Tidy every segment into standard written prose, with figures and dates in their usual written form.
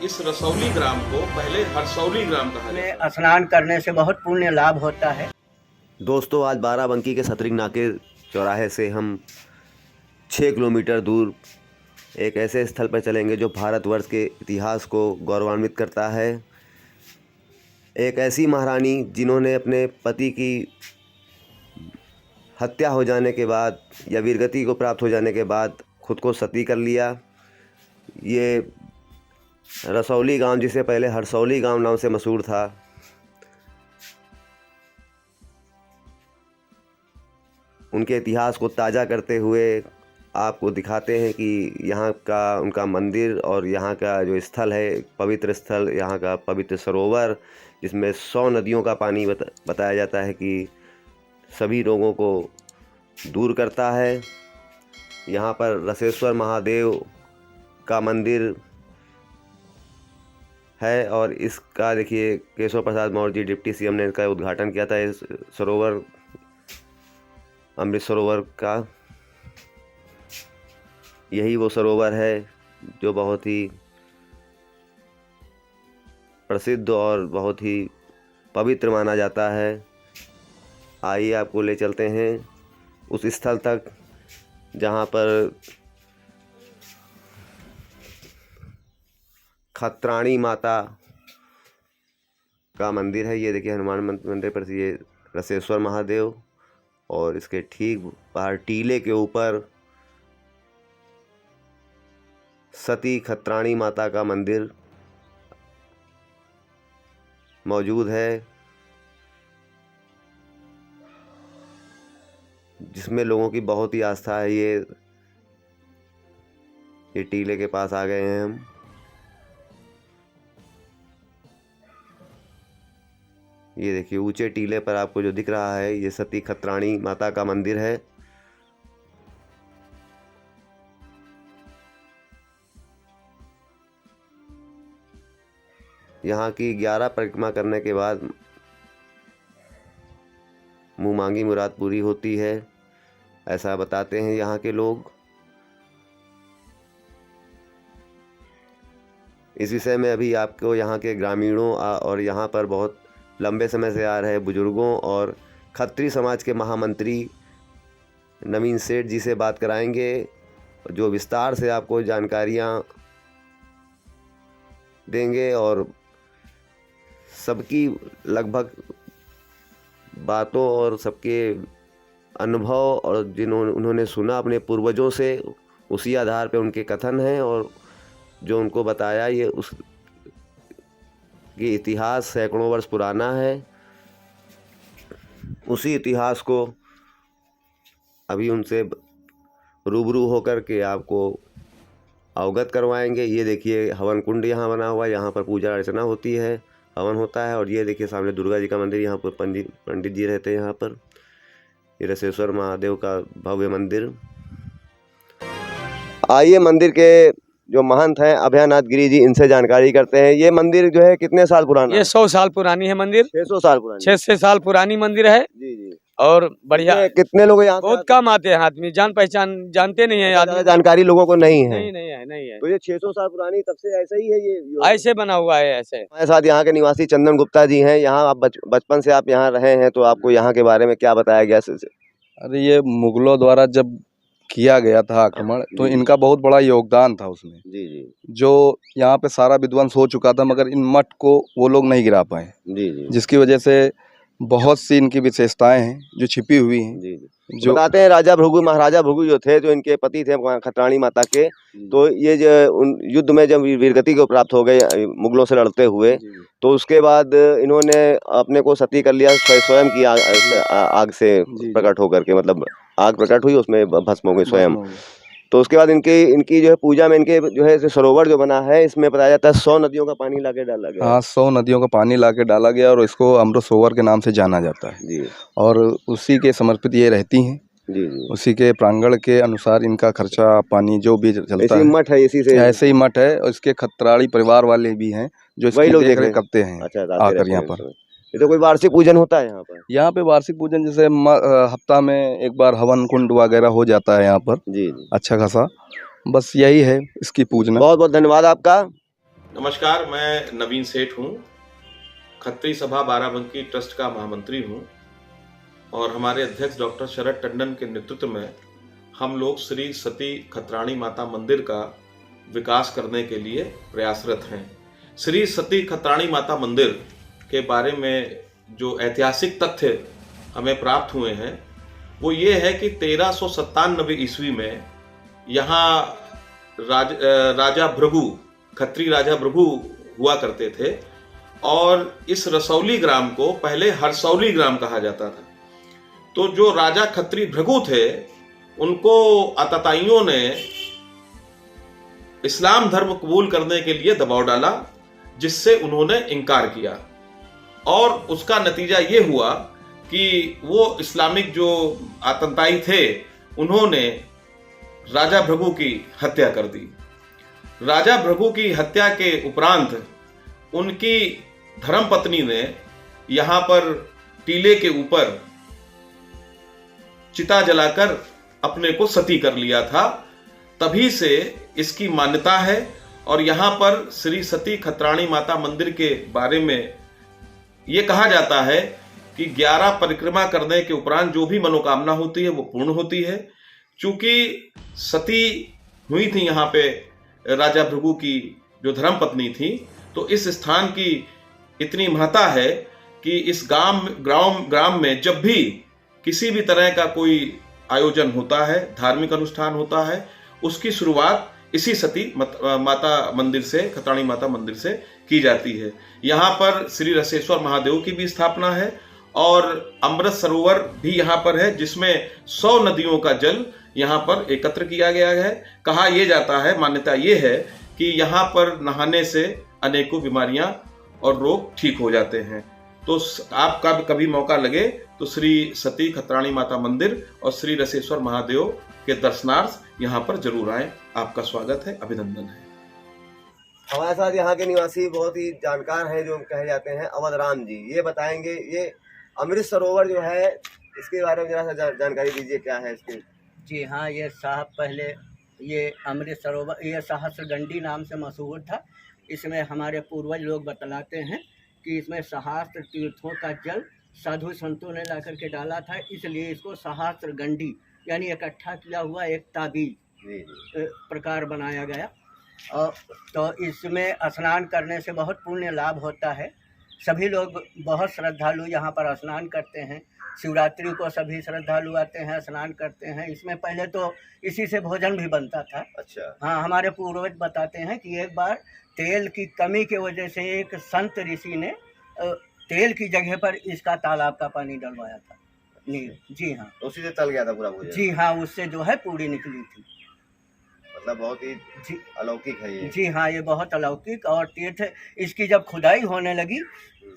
इस रसौली ग्राम को पहले हरसौली ग्राम कहा जाता में था। स्नान करने से बहुत पुण्य लाभ होता है। दोस्तों, आज बाराबंकी के सतरिंग नाके चौराहे से हम 6 किलोमीटर दूर एक ऐसे स्थल पर चलेंगे जो भारतवर्ष के इतिहास को गौरवान्वित करता है। एक ऐसी महारानी जिन्होंने अपने पति की हत्या हो जाने के बाद या वीरगति को प्राप्त हो जाने के बाद खुद को सती कर लिया। ये रसौली गांव, जिसे पहले हरसौली गांव नाम से मशहूर था, उनके इतिहास को ताज़ा करते हुए आपको दिखाते हैं कि यहाँ का उनका मंदिर और यहाँ का जो स्थल है, पवित्र स्थल, यहाँ का पवित्र सरोवर, जिसमें 100 नदियों का पानी बताया जाता है कि सभी रोगों को दूर करता है। यहाँ पर रसेश्वर महादेव का मंदिर है और इसका देखिए केशव प्रसाद मौर्य जी डिप्टी सीएम ने इसका उद्घाटन किया था। इस सरोवर, अमृत सरोवर का यही वो सरोवर है जो बहुत ही प्रसिद्ध और बहुत ही पवित्र माना जाता है। आइए आपको ले चलते हैं उस स्थल तक जहाँ पर खत्राणी माता का मंदिर है। ये देखिए हनुमान मंदिर पर ये रसेश्वर महादेव, और इसके ठीक बाहर टीले के ऊपर सती खत्राणी माता का मंदिर मौजूद है, जिसमें लोगों की बहुत ही आस्था है। ये टीले के पास आ गए हैं हम। ये देखिए ऊंचे टीले पर आपको जो दिख रहा है, ये सती खत्राणी माता का मंदिर है। यहाँ की 11 परिक्रमा करने के बाद मुँह मांगी मुराद पूरी होती है, ऐसा बताते हैं यहाँ के लोग। इस विषय में अभी आपको यहाँ के ग्रामीणों और यहाँ पर बहुत लंबे समय से आ रहे बुजुर्गों और खत्री समाज के महामंत्री नवीन सेठ जी से बात कराएंगे, जो विस्तार से आपको जानकारियाँ देंगे और सबकी लगभग बातों और सबके अनुभव और उन्होंने सुना अपने पूर्वजों से, उसी आधार पे उनके कथन हैं और जो उनको बताया, ये उस कि इतिहास सैकड़ों वर्ष पुराना है। उसी इतिहास को अभी उनसे रूबरू होकर के आपको अवगत करवाएंगे। ये देखिए हवन कुंड यहाँ बना हुआ है, यहाँ पर पूजा अर्चना होती है, हवन होता है। और ये देखिए सामने दुर्गा जी का मंदिर, यहाँ पर पंडित जी रहते हैं यहाँ पर। ये रसेश्वर महादेव का भव्य मंदिर। आइए मंदिर के जो महंत हैं अभयनाथ गिरी जी, इनसे जानकारी करते हैं। ये मंदिर जो है कितने साल पुराना? ये 100 साल पुरानी है मंदिर। 600 साल पुरानी? 600 साल पुरानी मंदिर है जी जी। और बढ़िया। कितने लोग यहाँ बहुत कम आते हैं आदमी, जान पहचान जानते नहीं है आदमी, जानकारी लोगों को नहीं है। नहीं है। तो ये 600 साल पुरानी तब से ऐसा ही है, ये ऐसे बना हुआ है ऐसे। हमारे साथ यहाँ के निवासी चंदन गुप्ता जी हैं। यहाँ आप बचपन से आप यहाँ रहे हैं, तो आपको यहाँ के बारे में क्या बताया गया? अरे ये मुगलों द्वारा जब किया गया था आक्रमण, तो इनका बहुत बड़ा योगदान था उसमें। जी जी। जो यहाँ पे सारा विध्वंस हो चुका था, मगर इन मठ को वो लोग नहीं गिरा पाए। जी जी। जिसकी वजह से बहुत सी इनकी विशेषताएं हैं जो छिपी हुई हैं। जी जी। जो बताते हैं राजा भृगु, महाराजा भृगु जो थे, जो इनके पति थे खत्राणी माता के, तो ये जो युद्ध में जब वीरगति को प्राप्त हो गए मुगलों से लड़ते हुए, तो उसके बाद इन्होंने अपने को सती कर लिया, स्वयं की आग से प्रकट होकर के, मतलब आग प्रकट हुई, उसमें भस्म हो गई स्वयं। तो उसके बाद इनकी जो है पूजा में, इनके जो है सरोवर जो बना है, इसमें बताया जाता है 100 नदियों का पानी लाके डाला गया। हाँ, 100 नदियों का पानी लाके डाला गया और इसको अमृत सरोवर के नाम से जाना जाता है जी। और उसी के समर्पित ये रहती हैं। जी जी। उसी के प्रांगण के अनुसार इनका खर्चा पानी जो भी चलता है। मठ है, इसी से ऐसे ही मठ है। और इसके खत्राड़ी परिवार वाले भी हैं जो वही लोग देख रहे करते हैं। अच्छा, आकर यहाँ पर ये तो कोई वार्षिक पूजन होता है यहाँ पर? यहाँ पे वार्षिक पूजन जैसे हफ्ता में एक बार हवन कुंड वगैरह हो जाता है यहाँ पर। जी जी। अच्छा खासा, बस यही है इसकी पूजना। बहुत बहुत धन्यवाद आपका। नमस्कार, मैं नवीन सेठ हूँ, खत्री सभा बाराबंकी ट्रस्ट का महामंत्री हूँ और हमारे अध्यक्ष डॉक्टर शरद टंडन के नेतृत्व में हम लोग श्री सती खत्राणी माता मंदिर का विकास करने के लिए प्रयासरत हैं। श्री सती खत्राणी माता मंदिर के बारे में जो ऐतिहासिक तथ्य हमें प्राप्त हुए हैं वो ये है कि 1397 ईस्वी में यहाँ राजा भृगु, खत्री राजा भृगु हुआ करते थे और इस रसौली ग्राम को पहले हरसौली ग्राम कहा जाता था। तो जो राजा खत्री भृगु थे उनको आतताइयों ने इस्लाम धर्म कबूल करने के लिए दबाव डाला, जिससे उन्होंने इनकार किया और उसका नतीजा ये हुआ कि वो इस्लामिक जो आतंताई थे उन्होंने राजा भृगु की हत्या कर दी। राजा भृगु की हत्या के उपरांत उनकी धर्मपत्नी ने यहाँ पर टीले के ऊपर चिता जलाकर अपने को सती कर लिया था। तभी से इसकी मान्यता है और यहाँ पर श्री सती खत्राणी माता मंदिर के बारे में ये कहा जाता है कि 11 परिक्रमा करने के उपरांत जो भी मनोकामना होती है वो पूर्ण होती है। चूंकि सती हुई थी यहाँ पे राजा भृगु की जो धर्मपत्नी थी, तो इस स्थान की इतनी महत्ता है कि इस ग्राम में जब भी किसी भी तरह का कोई आयोजन होता है, धार्मिक अनुष्ठान होता है, उसकी शुरुआत इसी सती माता मंदिर से, खत्राणी माता मंदिर से की जाती है। यहाँ पर श्री रसेश्वर महादेव की भी स्थापना है और अमृत सरोवर भी यहाँ पर है, जिसमें 100 नदियों का जल यहाँ पर एकत्र किया गया है। कहा यह जाता है, मान्यता ये है कि यहाँ पर नहाने से अनेकों बीमारियां और रोग ठीक हो जाते हैं। तो आपका कभी मौका लगे तो श्री सती खत्राणी माता मंदिर और श्री रसेश्वर महादेव के दर्शनार्थ यहाँ पर जरूर आए। आपका स्वागत है, अभिनंदन है। हमारे साथ यहाँ के निवासी बहुत ही जानकार हैं जो कहे जाते हैं अवध राम जी। ये बताएंगे ये अमृत सरोवर जो है इसके बारे में जरा सा जानकारी दीजिए, क्या है इसके। जी हाँ, ये साहब पहले ये अमृत सरोवर ये सहस्त्रगंडी नाम से मशहूर था। इसमें हमारे पूर्वज लोग बतलाते हैं कि इसमें सहस्त्र तीर्थों का जल साधु संतों ने ला करके डाला था, इसलिए इसको सहस्त्रगंडी यानी इकट्ठा किया हुआ एक ताबीज प्रकार बनाया गया। और तो इसमें स्नान करने से बहुत पुण्य लाभ होता है। सभी लोग बहुत श्रद्धालु यहाँ पर स्नान करते हैं। शिवरात्रि को सभी श्रद्धालु आते हैं, स्नान करते हैं। इसमें पहले तो इसी से भोजन भी बनता था। अच्छा। हाँ, हमारे पूर्वज बताते हैं कि एक बार तेल की कमी की वजह से एक संत ऋषि ने तेल की जगह पर इसका तालाब का पानी डलवाया था। जी हाँ, उसी से तल गया था पूरा भोजन। जी हाँ, उससे जो है पूरी निकली थी। मतलब बहुत ही अलौकिक है ये। जी हाँ, ये बहुत अलौकिक। और तीर्थ इसकी जब खुदाई होने लगी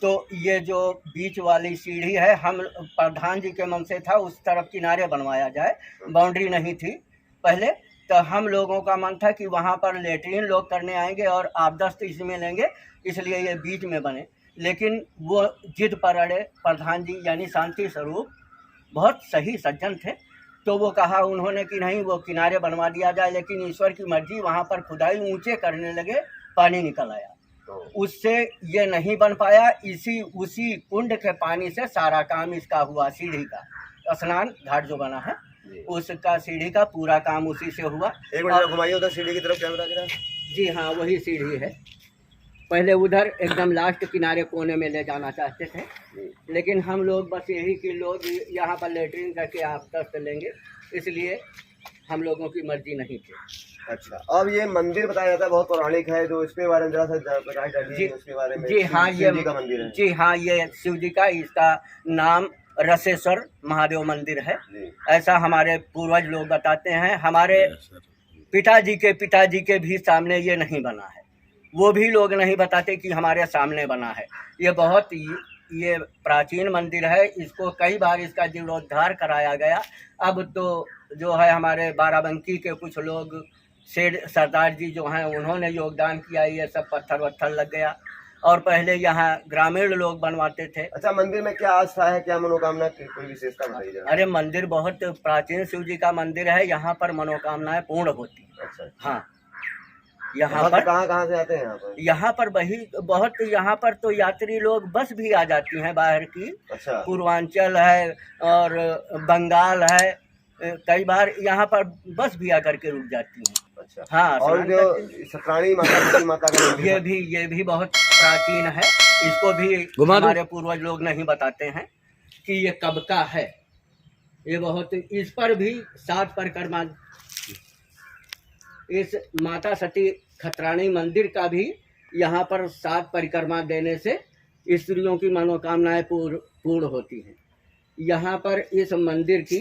तो ये जो बीच वाली सीढ़ी है, हम प्रधान जी के मन से था उस तरफ किनारे बनवाया जाए, बाउंड्री नहीं थी पहले। तो हम लोगों का मन था कि वहाँ पर लेटरिन लोग करने आएंगे और आबदस्त इसमें लेंगे, इसलिए ये बीच में बने। लेकिन वो जिद पर अड़े। प्रधान जी यानी शांति स्वरूप बहुत सही सज्जन थे, तो वो कहा उन्होंने कि नहीं, वो किनारे बनवा दिया जाए। लेकिन ईश्वर की मर्जी, वहाँ पर खुदाई ऊंचे करने लगे, पानी निकल आया। उससे ये नहीं बन पाया। उसी कुंड के पानी से सारा काम इसका हुआ। सीढ़ी का स्नान घाट जो बना है उसका सीढ़ी का पूरा काम उसी से हुआ। एक मिनट घुमाइए उधर सीढ़ी की तरफ कैमरा जरा। जी हाँ, वही सीढ़ी है। पहले उधर एकदम लास्ट किनारे कोने में ले जाना चाहते थे, लेकिन हम लोग बस यही कि लोग यहाँ पर लेटरिन करके आप दस्त लेंगे, इसलिए हम लोगों की मर्जी नहीं थी। अच्छा, अब ये मंदिर बताया जाता है बहुत पौराणिक है, जो इसके बारे में जरा सा प्रकाश डालिए उसके बारे में। जी हाँ, ये शिव जी का मंदिर है। जी हाँ, ये शिव जी का, इसका नाम रसेश्वर महादेव मंदिर है। ऐसा हमारे पूर्वज लोग बताते हैं। हमारे पिताजी के भी सामने ये नहीं बना है। वो भी लोग नहीं बताते कि हमारे सामने बना है। ये बहुत ये प्राचीन मंदिर है। इसको कई बार इसका जीर्णोद्धार कराया गया। अब तो जो है हमारे बाराबंकी के कुछ लोग, सरदार जी जो हैं, उन्होंने योगदान किया। ये सब पत्थर वत्थर लग गया। और पहले यहाँ ग्रामीण लोग बनवाते थे। अच्छा, मंदिर में क्या आस्था है, क्या मनोकामना, कोई विशेषता बताइए। अरे, मंदिर बहुत प्राचीन शिव जी का मंदिर है। यहाँ पर मनोकामनाएं पूर्ण होती हैं। अच्छा। हाँ, यहाँ भक्त पर कहाँ से आते हैं यहाँ पर? यहाँ पर वही बहुत, यहाँ पर तो यात्री लोग बस भी आ जाती हैं बाहर की, अच्छा। पूर्वांचल है और बंगाल है, कई बार यहाँ पर बस भी आकर के रुक जाती हैं। अच्छा। हाँ, और स्नान जो करती खतराणी माता माता का मंदिर है, ये भी बहुत प्राचीन है। इसको भी घुमा दो। हमारे पूर्वज लोग नहीं बताते हैं कि ये कब का है। ये बहुत, इस पर भी 7 परिक्रमा, इस माता सती खतराणी मंदिर का भी यहाँ पर 7 परिक्रमा देने से स्त्रियों की मनोकामनाएं पूर्ण होती हैं। यहाँ पर इस मंदिर की,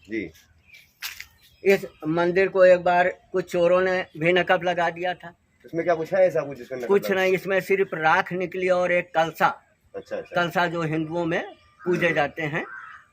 जी, इस मंदिर को एक बार कुछ चोरों ने भी नकब लगा दिया था। इसमें क्या कुछ है ऐसा कुछ जिसमें नकल कुछ लगा? नहीं, इसमें सिर्फ राख निकली और एक कलसा, अच्छा अच्छा। कलसा जो हिंदुओं में पूजे जाते हैं,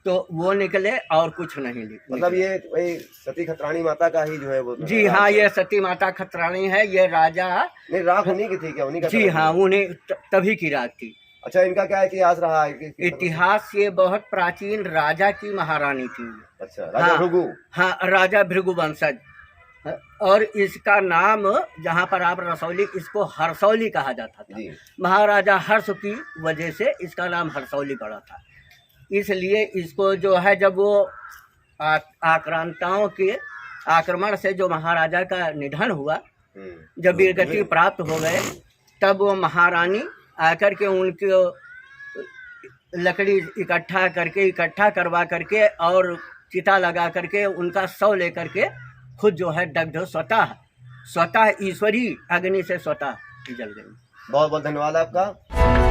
तो वो निकले और कुछ नहीं निकले। मतलब ये वही सती खतराणी माता का ही जो है वो? जी हाँ, ये सती माता खतरानी है। ये राजा, नहीं, राख उन्हीं की थी क्या? उन्हीं का? जी हाँ, उन्हें तभी की रात थी। अच्छा, इनका क्या इतिहास रहा है? इतिहास ये बहुत प्राचीन राजा की महारानी थी। अच्छा, राजा हाँ, भृगु। हाँ, राजा भृगु वंशज। और इसका नाम, जहाँ पर आप रसौली, इसको हरसौली कहा जाता था। जी। महाराजा हर्ष की वजह से इसका नाम हरसौली पड़ा था। इसलिए इसको जो है, जब वो आक्रांताओं के आक्रमण से जो महाराजा का निधन हुआ, जब वीरगति प्राप्त हो गए, तब वो महारानी आकर के उनको लकड़ी इकट्ठा करवा करके और चिता लगा करके उनका शव लेकर के खुद जो है दग्ध स्वतः ईश्वरी अग्नि से स्वतः जल गई। बहुत बहुत धन्यवाद आपका।